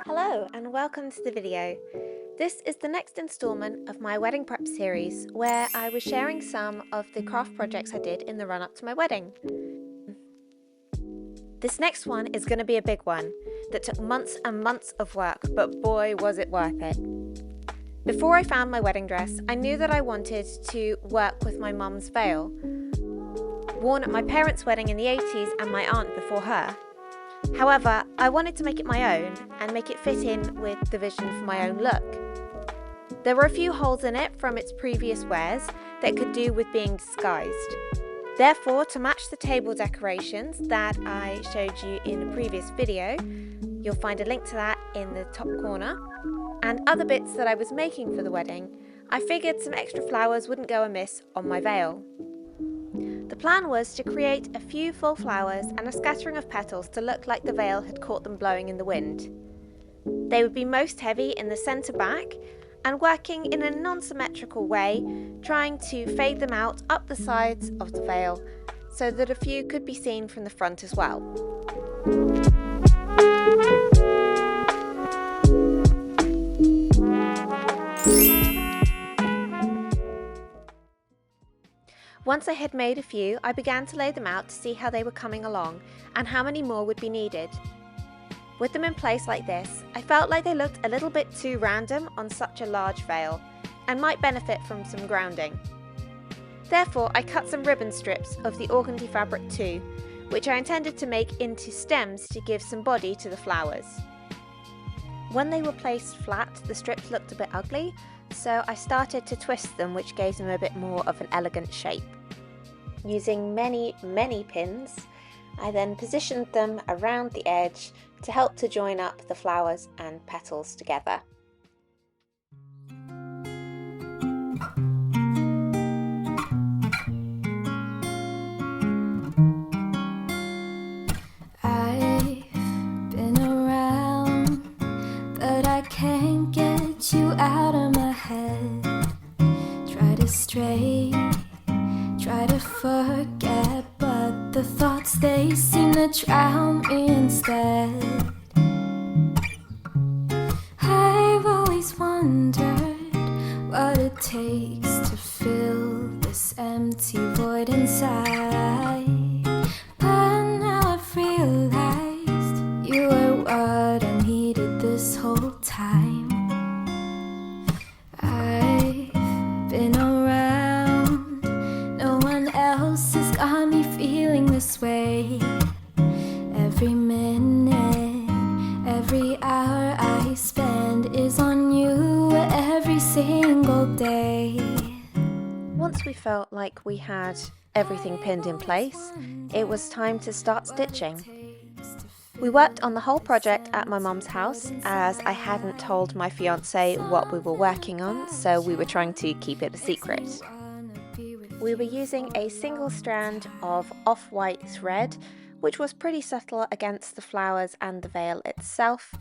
Hello and welcome to the video. This is the next installment of my wedding prep series where I was sharing some of the craft projects I did in the run-up to my wedding. This next one is going to be a big one that took months and months of work, but boy was it worth it. Before I found my wedding dress, I knew that I wanted to work with my mum's veil, worn at my parents' wedding in the 80s and my aunt before her. However, I wanted to make it my own and make it fit in with the vision for my own look. There were a few holes in it from its previous wears that could do with being disguised. Therefore, to match the table decorations that I showed you in a previous video, you'll find a link to that in the top corner, and other bits that I was making for the wedding, I figured some extra flowers wouldn't go amiss on my veil. The plan was to create a few full flowers and a scattering of petals to look like the veil had caught them blowing in the wind. They would be most heavy in the centre back and working in a non-symmetrical way, trying to fade them out up the sides of the veil so that a few could be seen from the front as well. Once I had made a few, I began to lay them out to see how they were coming along and how many more would be needed. With them in place like this, I felt like they looked a little bit too random on such a large veil and might benefit from some grounding. Therefore, I cut some ribbon strips of the organdy fabric too, which I intended to make into stems to give some body to the flowers. When they were placed flat, the strips looked a bit ugly, so I started to twist them, which gave them a bit more of an elegant shape. Using many pins, I then positioned them around the edge to help to join up the flowers and petals together. I've been around, but I can't get you out of my head. Try to stray, try to forget, but the thoughts, they seem to drown me instead. I've always wondered what it takes to fill this empty void inside, but now I've realized you were what I needed this whole time. I've been around, no one else has got me feeling this way. Every minute, every hour I spend is on you every single day. Once we felt like we had everything pinned in place, it was time to start stitching. We worked on the whole project at my mum's house, as I hadn't told my fiance what we were working on, so we were trying to keep it a secret. We were using a single strand of off-white thread, which was pretty subtle against the flowers and the veil itself,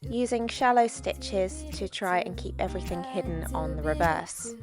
using shallow stitches to try and keep everything hidden on the reverse.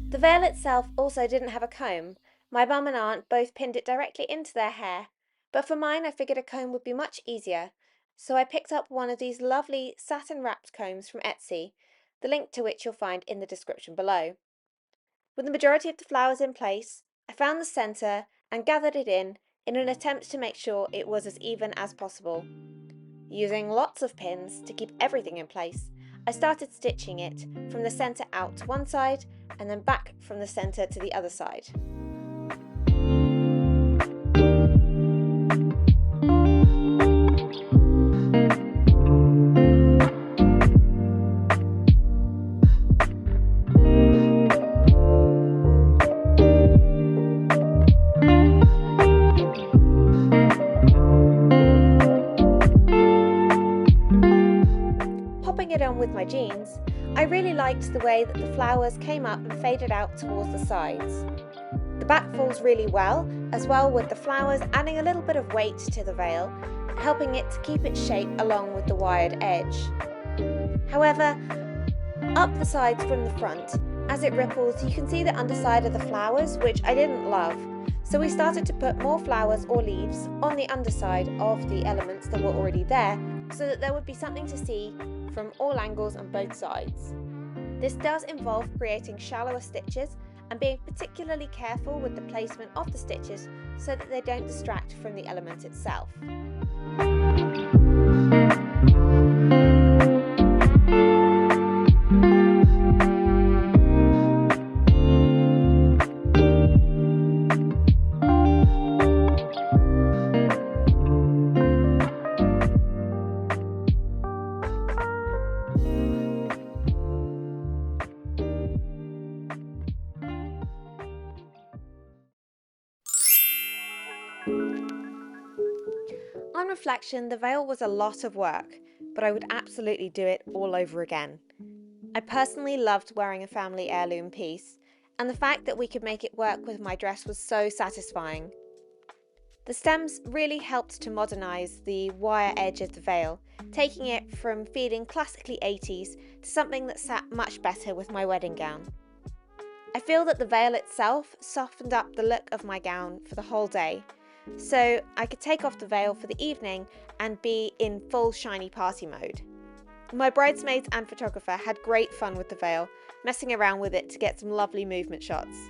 The veil itself also didn't have a comb. My mum and aunt both pinned it directly into their hair, but for mine I figured a comb would be much easier, so I picked up one of these lovely satin-wrapped combs from Etsy, the link to which you'll find in the description below. With the majority of the flowers in place, I found the centre and gathered it in an attempt to make sure it was as even as possible. Using lots of pins to keep everything in place, I started stitching it from the centre out to one side and then back from the centre to the other side. jeans, I really liked the way that the flowers came up and faded out towards the sides. The back falls really well with the flowers adding a little bit of weight to the veil, helping it to keep its shape along with the wired edge. However, up the sides from the front, as it ripples, you can see the underside of the flowers, which I didn't love. So we started to put more flowers or leaves on the underside of the elements that were already there, so that there would be something to see from all angles on both sides. This does involve creating shallower stitches and being particularly careful with the placement of the stitches so that they don't distract from the element itself. On reflection, the veil was a lot of work, but I would absolutely do it all over again. I personally loved wearing a family heirloom piece, and the fact that we could make it work with my dress was so satisfying. The stems really helped to modernise the wire edge of the veil, taking it from feeling classically 80s to something that sat much better with my wedding gown. I feel that the veil itself softened up the look of my gown for the whole day, so I could take off the veil for the evening and be in full shiny party mode. My bridesmaids and photographer had great fun with the veil, messing around with it to get some lovely movement shots.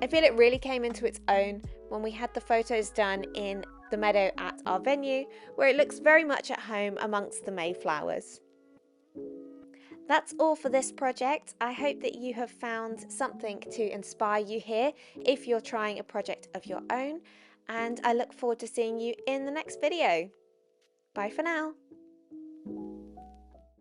I feel it really came into its own when we had the photos done in the meadow at our venue, where it looks very much at home amongst the Mayflowers. That's all for this project. I hope that you have found something to inspire you here if you're trying a project of your own, and I look forward to seeing you in the next video. Bye for now.